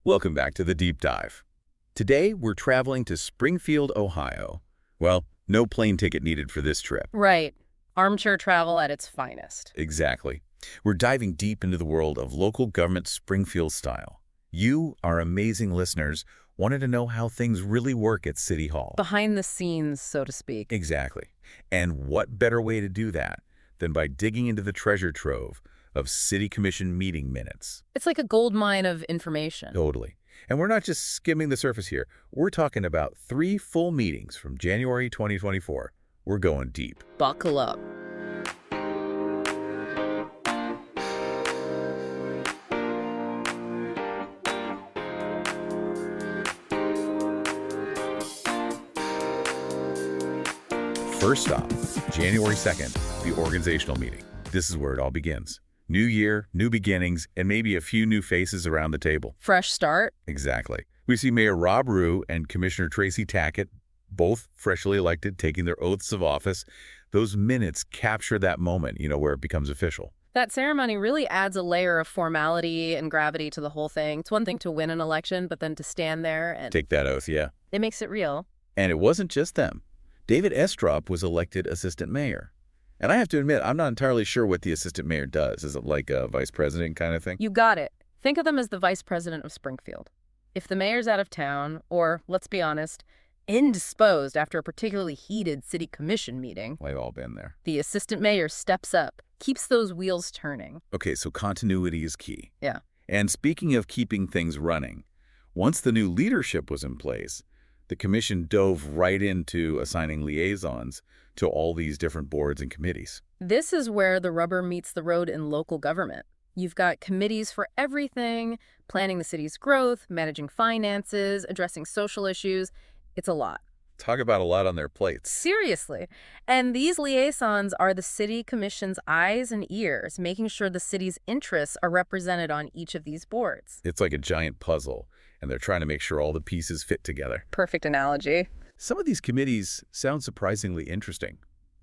Welcome back to the Deep Dive. Today, we're traveling to Springfield, Ohio. Well, no plane ticket needed for this trip. Right. Armchair travel at its finest. Exactly. We're diving deep into the world of local government Springfield style. You, our amazing listeners, wanted to know how things really work at City Hall. Behind the scenes, so to speak. Exactly. And what better way to do that than by digging into the treasure trove of City Commission meeting minutes? It's like a gold mine of information. Totally. And we're not just skimming the surface here. We're talking about 3 full meetings from January 2024. We're going deep. Buckle up. First stop, January 2nd, the organizational meeting. This is where it all begins. New year, new beginnings, and maybe a few new faces around the table. Fresh start. Exactly. We see Mayor Rob Rue and Commissioner Tracy Tackett, both freshly elected, taking their oaths of office. Those minutes capture that moment, where it becomes official. That ceremony really adds a layer of formality and gravity to the whole thing. It's one thing to win an election, but then to stand there and... Take that oath, yeah. It makes it real. And it wasn't just them. David Estrop was elected assistant mayor. And I have to admit, I'm not entirely sure what the assistant mayor does. Is it like a vice president kind of thing? You got it. Think of them as the vice president of Springfield. If the mayor's out of town, or, let's be honest, indisposed after a particularly heated city commission meeting, We've all been there. the assistant mayor steps up, keeps those wheels turning. Okay, so continuity is key. Yeah. And speaking of keeping things running, once the new leadership was in place, the commission dove right into assigning liaisons to all these different boards and committees. This is where the rubber meets the road in local government. You've got committees for everything, planning the city's growth, managing finances, addressing social issues. It's a lot. Talk about a lot on their plates. Seriously. And these liaisons are the city commission's eyes and ears, making sure the city's interests are represented on each of these boards. It's like a giant puzzle, and they're trying to make sure all the pieces fit together. Perfect analogy. Some of these committees sound surprisingly interesting.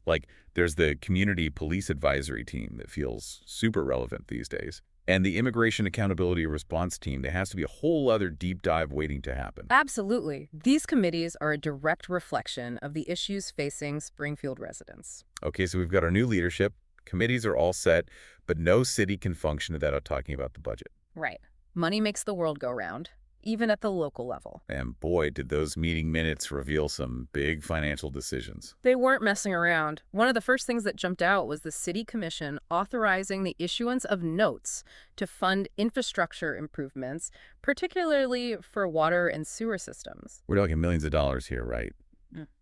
Like, there's the Community Police Advisory Team that feels super relevant these days. And the Immigration Accountability Response Team, there has to be a whole other deep dive waiting to happen. Absolutely. These committees are a direct reflection of the issues facing Springfield residents. Okay, so we've got our new leadership. Committees are all set, but no city can function without talking about the budget. Right. Money makes the world go round, even at the local level. And boy, did those meeting minutes reveal some big financial decisions. They weren't messing around. One of the first things that jumped out was the City Commission authorizing the issuance of notes to fund infrastructure improvements, particularly for water and sewer systems. We're talking millions of dollars here, right?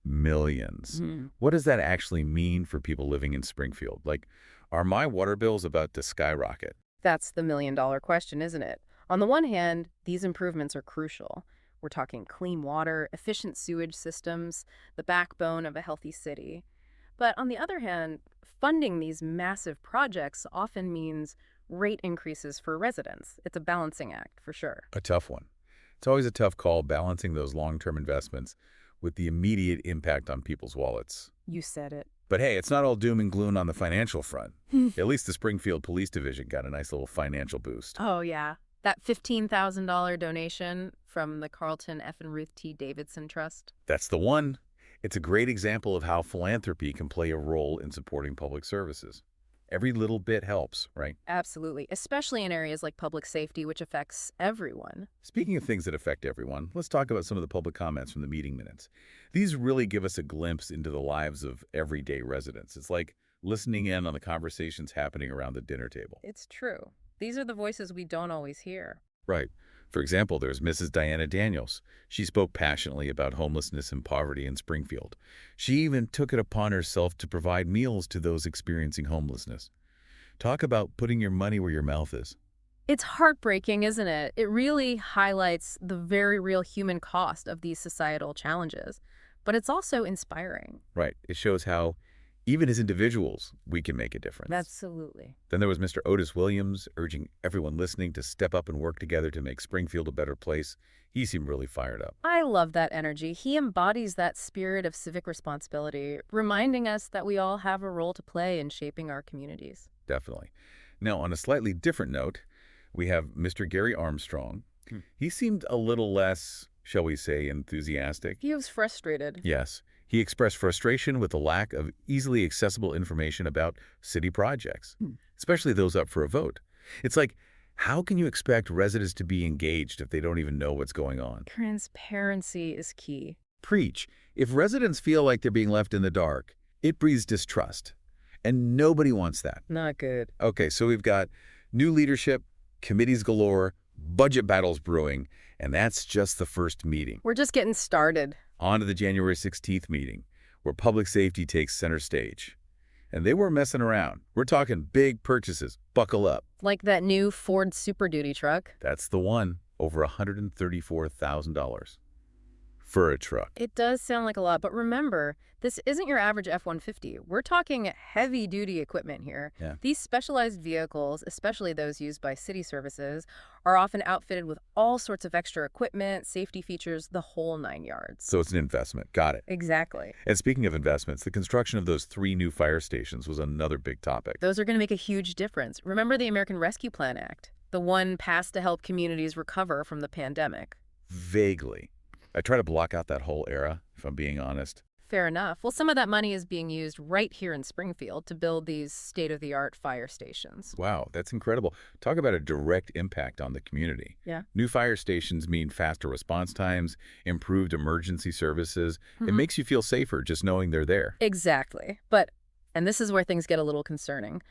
Millions. What does that actually mean for people living in Springfield? Like, are my water bills about to skyrocket? That's the million-dollar question, isn't it? On the one hand, these improvements are crucial. We're talking clean water, efficient sewage systems, the backbone of a healthy city. But on the other hand, funding these massive projects often means rate increases for residents. It's a balancing act, for sure. A tough one. It's always a tough call balancing those long-term investments with the immediate impact on people's wallets. You said it. But hey, it's not all doom and gloom on the financial front. At least the Springfield Police Division got a nice little financial boost. Oh, yeah. That $15,000 donation from the Carlton F. and Ruth T. Davidson Trust. That's the one. It's a great example of how philanthropy can play a role in supporting public services. Every little bit helps, right? Absolutely, especially in areas like public safety, which affects everyone. Speaking of things that affect everyone, let's talk about some of the public comments from the meeting minutes. These really give us a glimpse into the lives of everyday residents. It's like listening in on the conversations happening around the dinner table. It's true. These are the voices we don't always hear. Right. For example, there's Mrs. Diana Daniels. She spoke passionately about homelessness and poverty in Springfield. She even took it upon herself to provide meals to those experiencing homelessness. Talk about putting your money where your mouth is. It's heartbreaking, isn't it? It really highlights the very real human cost of these societal challenges. But it's also inspiring. Right. It shows how, even as individuals, we can make a difference. Absolutely. Then there was Mr. Otis Williams urging everyone listening to step up and work together to make Springfield a better place. He seemed really fired up. I love that energy. He embodies that spirit of civic responsibility, reminding us that we all have a role to play in shaping our communities. Definitely. Now, on a slightly different note, we have Mr. Gary Armstrong. He seemed a little less, shall we say, enthusiastic. He was frustrated. Yes, he expressed frustration with the lack of easily accessible information about city projects, especially those up for a vote. It's like, how can you expect residents to be engaged if they don't even know what's going on? Transparency is key. Preach. If residents feel like they're being left in the dark, it breeds distrust. And nobody wants that. Not good. Okay, so we've got new leadership, committees galore, budget battles brewing, and that's just the first meeting. We're just getting started. On to the January 16th meeting, where public safety takes center stage. And they weren't messing around. We're talking big purchases. Buckle up. Like that new Ford Super Duty truck. That's the one, over $134,000 for a truck. It does sound like a lot, but remember, this isn't your average F-150. We're talking heavy-duty equipment here. Yeah. These specialized vehicles, especially those used by city services, are often outfitted with all sorts of extra equipment, safety features, the whole 9 yards. So it's an investment. Got it. Exactly. And speaking of investments, the construction of those 3 new fire stations was another big topic. Those are going to make a huge difference. Remember the American Rescue Plan Act, the one passed to help communities recover from the pandemic. Vaguely. I try to block out that whole era, if I'm being honest. Fair enough. Well, some of that money is being used right here in Springfield to build these state-of-the-art fire stations. Wow, that's incredible. Talk about a direct impact on the community. Yeah. New fire stations mean faster response times, improved emergency services. It makes you feel safer just knowing they're there. Exactly. But, and this is where things get a little concerning,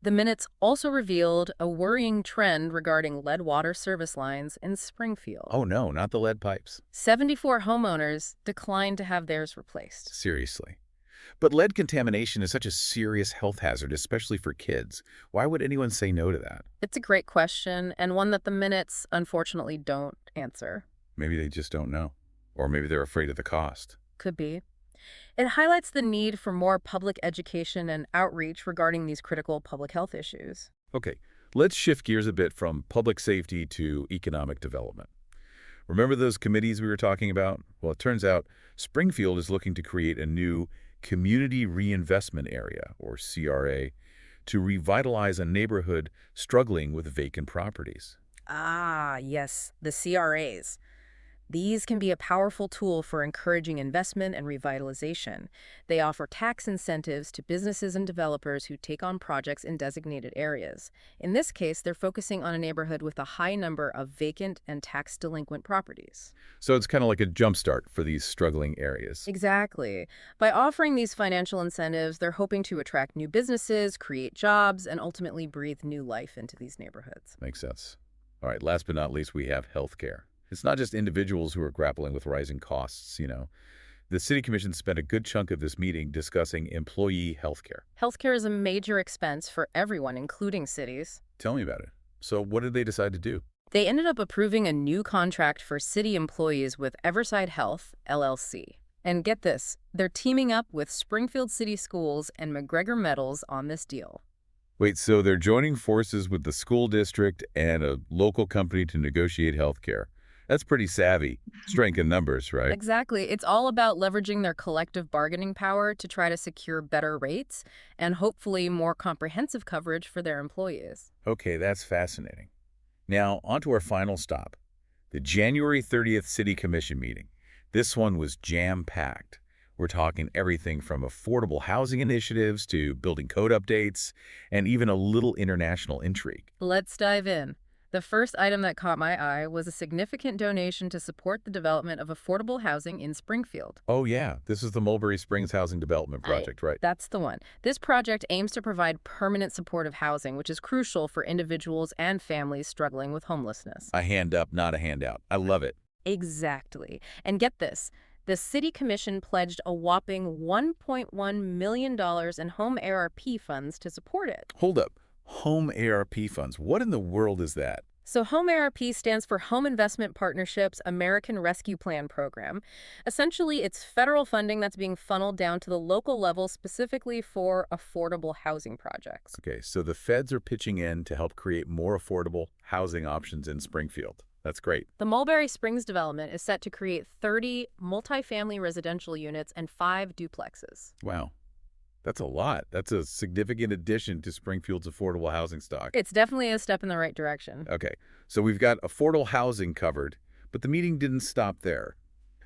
the minutes also revealed a worrying trend regarding lead water service lines in Springfield. Oh no, not the lead pipes. 74 homeowners declined to have theirs replaced. Seriously. But lead contamination is such a serious health hazard, especially for kids. Why would anyone say no to that? It's a great question, and one that the minutes unfortunately don't answer. Maybe they just don't know. Or maybe they're afraid of the cost. Could be. It highlights the need for more public education and outreach regarding these critical public health issues. Okay, let's shift gears a bit from public safety to economic development. Remember those committees we were talking about? Well, it turns out Springfield is looking to create a new Community Reinvestment Area, or CRA, to revitalize a neighborhood struggling with vacant properties. Ah, yes, the CRAs. These can be a powerful tool for encouraging investment and revitalization. They offer tax incentives to businesses and developers who take on projects in designated areas. In this case, they're focusing on a neighborhood with a high number of vacant and tax-delinquent properties. So it's kind of like a jumpstart for these struggling areas. Exactly. By offering these financial incentives, they're hoping to attract new businesses, create jobs, and ultimately breathe new life into these neighborhoods. Makes sense. All right, last but not least, we have healthcare. It's not just individuals who are grappling with rising costs, you know. The City Commission spent a good chunk of this meeting discussing employee healthcare. Healthcare is a major expense for everyone, including cities. Tell me about it. So what did they decide to do? They ended up approving a new contract for city employees with Everside Health, LLC. And get this, they're teaming up with Springfield City Schools and McGregor Metals on this deal. Wait, so they're joining forces with the school district and a local company to negotiate healthcare. That's pretty savvy. Strength in numbers, right? Exactly. It's all about leveraging their collective bargaining power to try to secure better rates and hopefully more comprehensive coverage for their employees. Okay, that's fascinating. Now, on to our final stop, the January 30th City Commission meeting. This one was jam-packed. We're talking everything from affordable housing initiatives to building code updates and even a little international intrigue. Let's dive in. The first item that caught my eye was a significant donation to support the development of affordable housing in Springfield. Oh yeah, this is the Mulberry Springs Housing Development Project, right? That's the one. This project aims to provide permanent supportive housing, which is crucial for individuals and families struggling with homelessness. A hand up, not a handout. I love it. Exactly. And get this. The City Commission pledged a whopping $1.1 million in home ARP funds to support it. Hold up. Home ARP funds. What in the world is that? So Home ARP stands for Home Investment Partnership's American Rescue Plan program. Essentially, it's federal funding that's being funneled down to the local level specifically for affordable housing projects. Okay, so the feds are pitching in to help create more affordable housing options in Springfield. That's great. The Mulberry Springs development is set to create 30 multifamily residential units and 5 duplexes. Wow. That's a lot. That's a significant addition to Springfield's affordable housing stock. It's definitely a step in the right direction. Okay, so we've got affordable housing covered, but the meeting didn't stop there.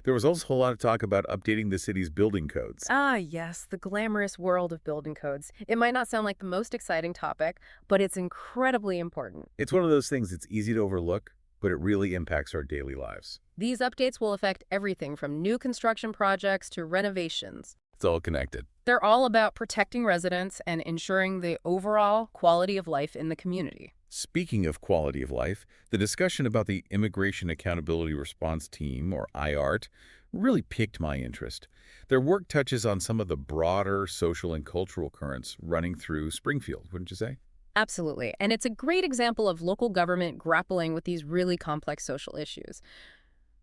There was also a whole lot of talk about updating the city's building codes. Ah, yes, the glamorous world of building codes. It might not sound like the most exciting topic, but it's incredibly important. It's one of those things that's easy to overlook, but it really impacts our daily lives. These updates will affect everything from new construction projects to renovations. It's all connected. They're all about protecting residents and ensuring the overall quality of life in the community. Speaking of quality of life, the discussion about the Immigration Accountability Response Team, or IART, really piqued my interest. Their work touches on some of the broader social and cultural currents running through Springfield, wouldn't you say? Absolutely. And it's a great example of local government grappling with these really complex social issues.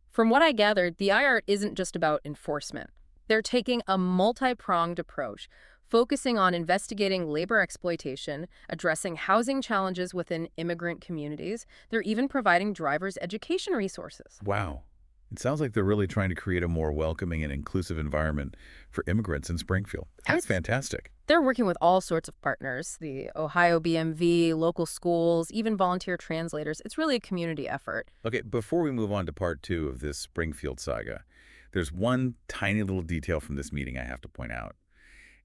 From what I gathered, the IART isn't just about enforcement. They're taking a multi-pronged approach, focusing on investigating labor exploitation, addressing housing challenges within immigrant communities. They're even providing drivers education resources. Wow. It sounds like they're really trying to create a more welcoming and inclusive environment for immigrants in Springfield. That's fantastic. They're working with all sorts of partners, the Ohio BMV, local schools, even volunteer translators. It's really a community effort. Okay, before we move on to part 2 of this Springfield saga, there's one tiny little detail from this meeting I have to point out,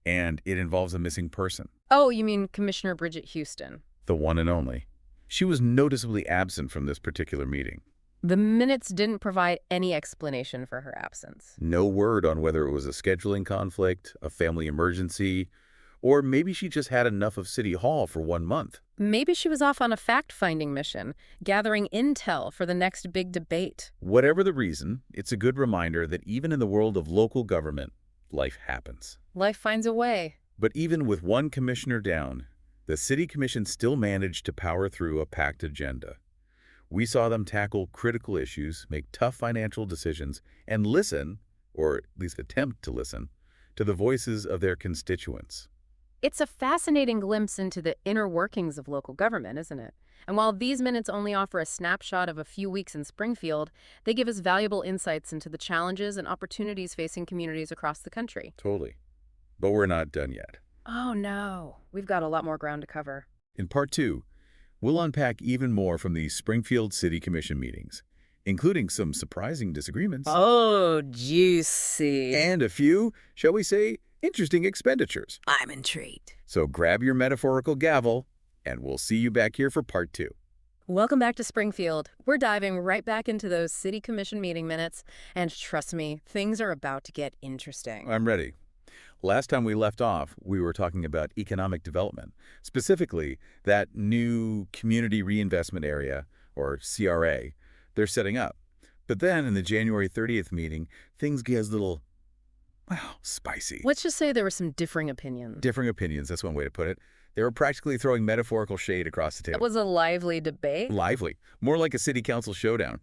and it involves a missing person, Oh, you mean Commissioner Bridget Houston. the one and only. She was noticeably absent from this particular meeting. The minutes didn't provide any explanation for her absence. No word on whether it was a scheduling conflict, a family emergency, or maybe she just had enough of City Hall for 1 month. Maybe she was off on a fact-finding mission, gathering intel for the next big debate. Whatever the reason, it's a good reminder that even in the world of local government, life happens. Life finds a way. But even with one commissioner down, the City Commission still managed to power through a packed agenda. We saw them tackle critical issues, make tough financial decisions, and listen, or at least attempt to listen, to the voices of their constituents. It's a fascinating glimpse into the inner workings of local government, isn't it? And while these minutes only offer a snapshot of a few weeks in Springfield, they give us valuable insights into the challenges and opportunities facing communities across the country. Totally. But we're not done yet. Oh no, we've got a lot more ground to cover. In part 2, we'll unpack even more from the Springfield City Commission meetings, including some surprising disagreements Oh, juicy. and a few, shall we say, interesting expenditures. I'm intrigued. So grab your metaphorical gavel, and we'll see you back here for part 2. Welcome back to Springfield. We're diving right back into those city commission meeting minutes, and trust me, things are about to get interesting. I'm ready. Last time we left off, we were talking about economic development, specifically that new community reinvestment area, or CRA, they're setting up. But then in the January 30th meeting, things get a little, well, spicy. Let's just say there were some differing opinions. Differing opinions, that's one way to put it. They were practically throwing metaphorical shade across the It table. was a lively debate. Lively. More like a city council showdown.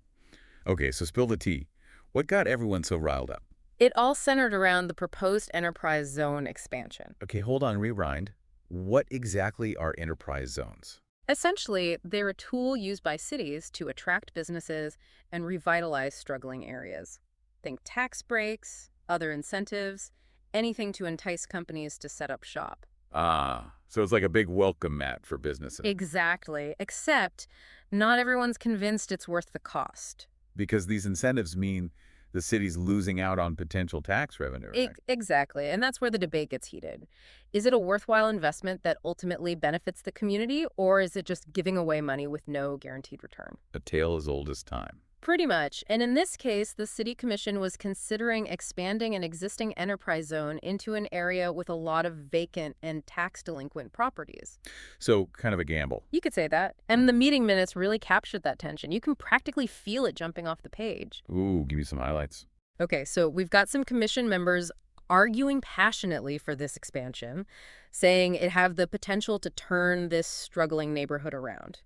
Okay, so spill the tea. What got everyone so riled up? It all centered around the proposed enterprise zone expansion. Okay, hold on, rewind. What exactly are enterprise zones? Essentially, they're a tool used by cities to attract businesses and revitalize struggling areas. Think tax breaks, other incentives, anything to entice companies to set up shop. Ah, so it's like a big welcome mat for businesses. Exactly, except not everyone's convinced it's worth the cost. Because these incentives mean the city's losing out on potential tax revenue, right? Exactly, and that's where the debate gets heated. Is it a worthwhile investment that ultimately benefits the community, or is it just giving away money with no guaranteed return? A tale as old as time. Pretty much. And in this case, the City Commission was considering expanding an existing enterprise zone into an area with a lot of vacant and tax-delinquent properties. So kind of a gamble. You could say that. And the meeting minutes really captured that tension. You can practically feel it jumping off the page. Ooh, give me some highlights. Okay, so we've got some commission members arguing passionately for this expansion, saying it have the potential to turn this struggling neighborhood around.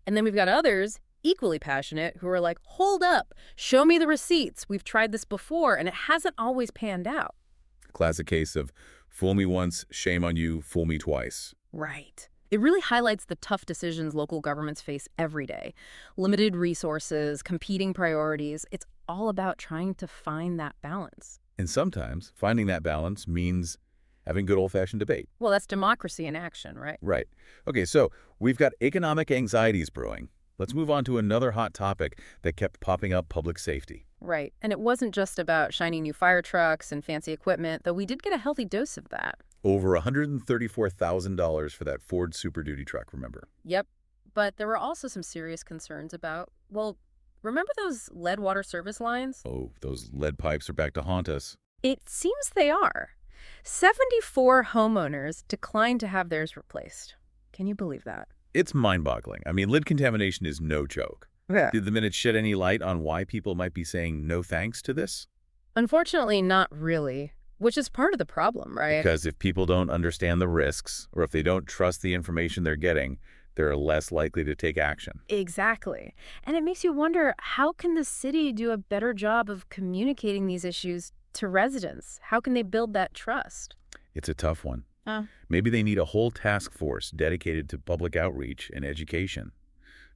And then we've got others equally passionate who are like, hold up, show me the receipts. We've tried this before, and it hasn't always panned out. Classic case of fool me once, shame on you, fool me twice. Right. It really highlights the tough decisions local governments face every day. Limited resources, competing priorities. It's all about trying to find that balance. And sometimes finding that balance means having good old-fashioned debate. Well, that's democracy in action, right? Right. Okay, so we've got economic anxieties brewing. Let's move on to another hot topic that kept popping up: public safety. Right. And it wasn't just about shiny new fire trucks and fancy equipment, though we did get a healthy dose of that. Over $134,000 for that Ford Super Duty truck, remember? Yep. But there were also some serious concerns about, well, remember those lead water service lines? Oh, those lead pipes are back to haunt us. It seems they are. 74 homeowners declined to have theirs replaced. Can you believe that? It's mind-boggling. I mean, lead contamination is no joke. Yeah. Did the minute shed any light on why people might be saying no thanks to this? Unfortunately, not really, which is part of the problem, right? Because if people don't understand the risks, or if they don't trust the information they're getting, they're less likely to take action. Exactly. And it makes you wonder, how can the city do a better job of communicating these issues to residents? How can they build that trust? It's a tough one. Oh. Maybe they need a whole task force dedicated to public outreach and education.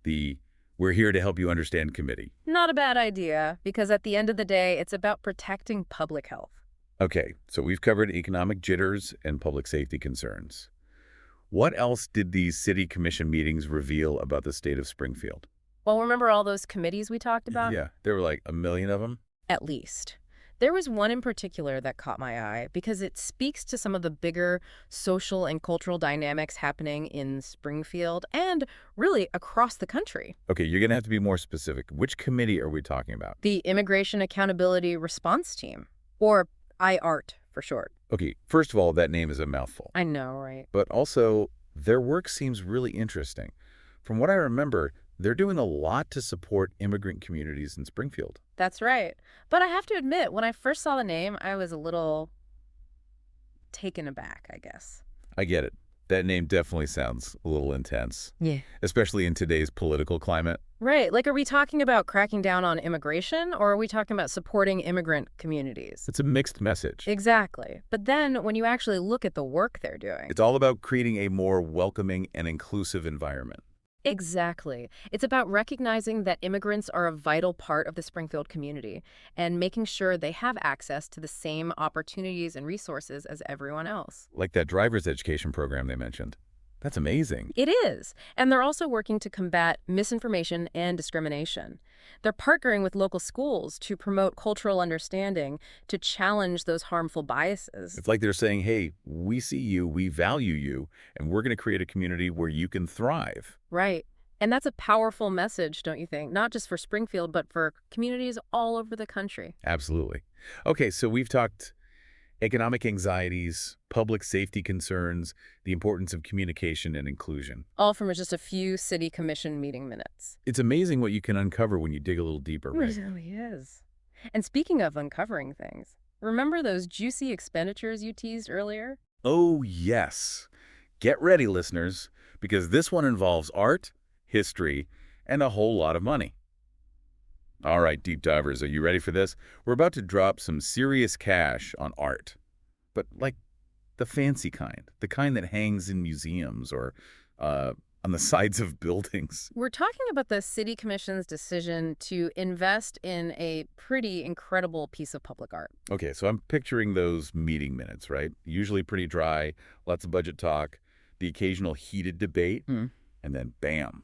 The "We're here to help you understand" committee. Not a bad idea, because at the end of the day, it's about protecting public health. Okay, so we've covered economic jitters and public safety concerns. What else did these city commission meetings reveal about the state of Springfield? Well, remember all those committees we talked about? Yeah, there were like a million of them. At least. There was one in particular that caught my eye because it speaks to some of the bigger social and cultural dynamics happening in Springfield and really across the country. Okay, you're going to have to be more specific. Which committee are we talking about? The Immigration Accountability Response Team, or IART for short. Okay, first of all, that name is a mouthful. I know, right? But also, their work seems really interesting. From what I remember, they're doing a lot to support immigrant communities in Springfield. That's right. But I have to admit, when I first saw the name, I was a little taken aback, I guess. I get it. That name definitely sounds a little intense, Yeah. especially in today's political climate. Right. Like, are we talking about cracking down on immigration, or are we talking about supporting immigrant communities? It's a mixed message. Exactly. But then when you actually look at the work they're doing. It's all about creating a more welcoming and inclusive environment. Exactly. It's about recognizing that immigrants are a vital part of the Springfield community and making sure they have access to the same opportunities and resources as everyone else. Like that driver's education program they mentioned. That's amazing. It is. And they're also working to combat misinformation and discrimination. They're partnering with local schools to promote cultural understanding, to challenge those harmful biases. It's like they're saying, hey, we see you, we value you, and we're going to create a community where you can thrive. Right. And that's a powerful message, don't you think? Not just for Springfield, but for communities all over the country. Absolutely. Okay, so we've talked economic anxieties, public safety concerns, the importance of communication and inclusion. All from just a few city commission meeting minutes. It's amazing what you can uncover when you dig a little deeper, right? It really is. And speaking of uncovering things, remember those juicy expenditures you teased earlier? Oh, yes. Get ready, listeners, because this one involves art, history, and a whole lot of money. All right, deep divers, are you ready for this? We're about to drop some serious cash on art, but like the fancy kind, the kind that hangs in museums or on the sides of buildings. We're talking about the City Commission's decision to invest in a pretty incredible piece of public art. Okay, so I'm picturing those meeting minutes, right? Usually pretty dry, lots of budget talk, the occasional heated debate, and then bam,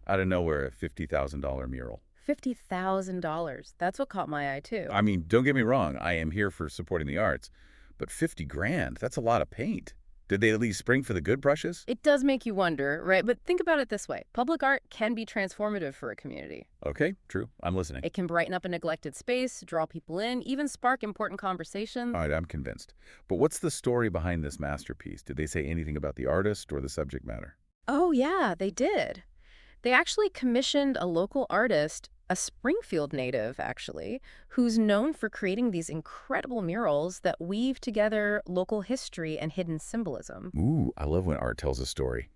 out of nowhere, a $50,000 mural. $50,000. That's what caught my eye, too. I mean, don't get me wrong, I am here for supporting the arts, but 50 grand, that's a lot of paint. Did they at least spring for the good brushes? It does make you wonder, right? But think about it this way. Public art can be transformative for a community. Okay, true. I'm listening. It can brighten up a neglected space, draw people in, even spark important conversations. All right, I'm convinced. But what's the story behind this masterpiece? Did they say anything about the artist or the subject matter? Oh, yeah, they did. They actually commissioned a local artist, a Springfield native, actually, who's known for creating these incredible murals that weave together local history and hidden symbolism. Ooh, I love when art tells a story.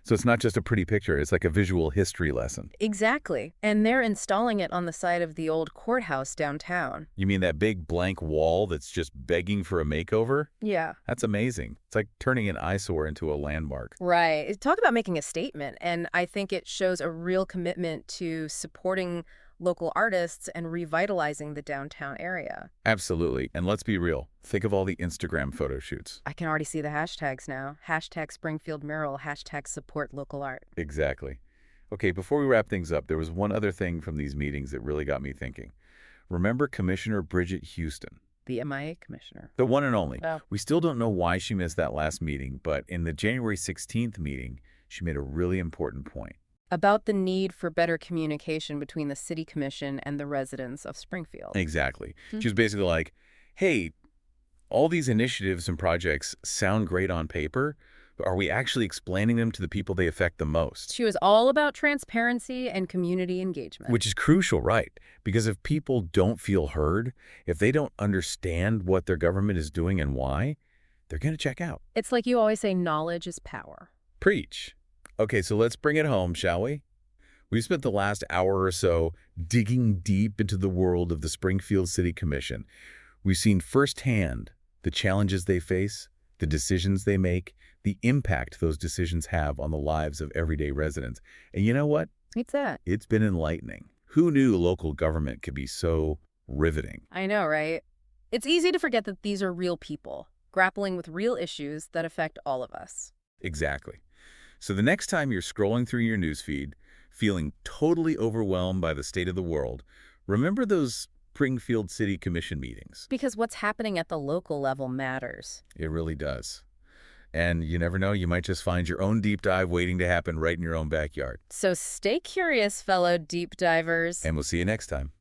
So it's not just a pretty picture, it's like a visual history lesson. Exactly. And they're installing it on the side of the old courthouse downtown. You mean that big blank wall that's just begging for a makeover? Yeah. That's amazing. It's like turning an eyesore into a landmark. Right. Talk about making a statement. And I think it shows a real commitment to supporting local artists, and revitalizing the downtown area. Absolutely. And let's be real. Think of all the Instagram photo shoots. I can already see the hashtags now. Hashtag Springfield mural, hashtag support local art. Exactly. Okay, before we wrap things up, there was one other thing from these meetings that really got me thinking. Remember Commissioner Bridget Houston? The MIA commissioner. The one and only. Oh. We still don't know why she missed that last meeting, but in the January 16th meeting, she made a really important point. About the need for better communication between the city commission and the residents of Springfield. Exactly. She was basically like, hey, all these initiatives and projects sound great on paper, but are we actually explaining them to the people they affect the most? She was all about transparency and community engagement. Which is crucial, right? Because if people don't feel heard, if they don't understand what their government is doing and why, they're going to check out. It's like you always say, knowledge is power. Preach. Okay, so let's bring it home, shall we? We've spent the last hour or so digging deep into the world of the Springfield City Commission. We've seen firsthand the challenges they face, the decisions they make, the impact those decisions have on the lives of everyday residents. And you know what? What's that? It's been enlightening. Who knew local government could be so riveting? I know, right? It's easy to forget that these are real people, grappling with real issues that affect all of us. Exactly. So the next time you're scrolling through your newsfeed, feeling totally overwhelmed by the state of the world, remember those Springfield City Commission meetings. Because what's happening at the local level matters. It really does. And you never know, you might just find your own deep dive waiting to happen right in your own backyard. So stay curious, fellow deep divers. And we'll see you next time.